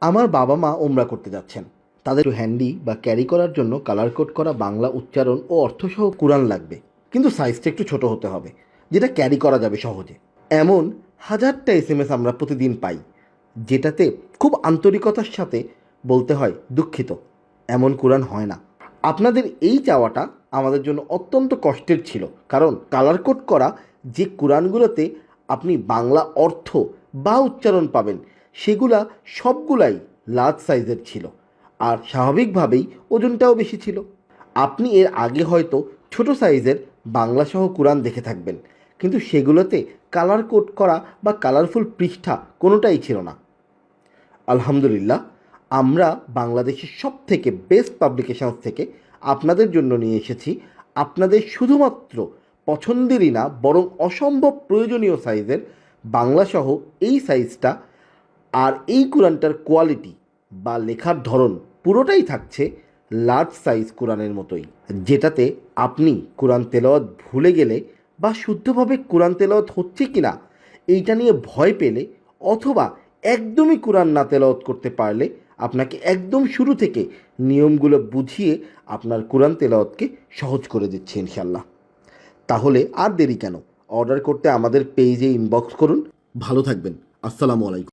আমার বাবা মা ওমরা করতে যাচ্ছেন। তাদের হ্যান্ডি বা ক্যারি করার জন্য কালার কোড করা বাংলা উচ্চারণ ও অর্থসহ কুরআন লাগবে, কিন্তু সাইজটা একটু ছোট হতে হবে, যেটা ক্যারি করা যাবে সহজে। এমন হাজারটা SMS আমরা প্রতিদিন পাই, যেটাতে খুব আন্তরিকতার সাথে বলতে হয়, দুঃখিত, এমন কুরআন হয় না। আপনাদের এই চাওয়াটা আমাদের জন্য অত্যন্ত কষ্টের ছিল, কারণ কালার কোড করা যে কুরআনগুলোতে আপনি বাংলা অর্থ বা উচ্চারণ পাবেন, সেগুলা সবগুলাই লার্জ সাইজের ছিল, আর স্বাভাবিকভাবেই ওজনটাও বেশি ছিল। আপনি এর আগে হয়তো ছোট সাইজের বাংলাসহ কুরআন দেখে থাকবেন, কিন্তু সেগুলোতে কালার কোড করা বা কালারফুল পৃষ্ঠা কোনোটাই ছিল না। আলহামদুলিল্লাহ, আমরা বাংলাদেশের সবথেকে বেস্ট পাবলিকেশনস থেকে আপনাদের জন্য নিয়ে এসেছি আপনাদের শুধুমাত্র পছন্দেরই না, বরং অসম্ভব প্রয়োজনীয় সাইজের বাংলাসহ এই সাইজটা। আর এই কোরআনটার কোয়ালিটি বা লেখার ধরন পুরোটাই থাকছে লার্জ সাইজ কোরআনের মতোই, যেটাতে আপনি কোরআন তেলাওয়াত ভুলে গেলে বা শুদ্ধভাবে কোরআন তেলাওয়াত হচ্ছে কি না এইটা নিয়ে ভয় পেলে, অথবা একদমই কোরআন না তেলাওয়াত করতে পারলে, আপনাকে একদম শুরু থেকে নিয়মগুলো বুঝিয়ে আপনার কোরআন তেলাওয়াতকে সহজ করে দিচ্ছে ইনশাল্লাহ। তাহলে আর দেরি কেন, অর্ডার করতে আমাদের পেজে ইনবক্স করুন। ভালো থাকবেন। আসসালামু আলাইকুম।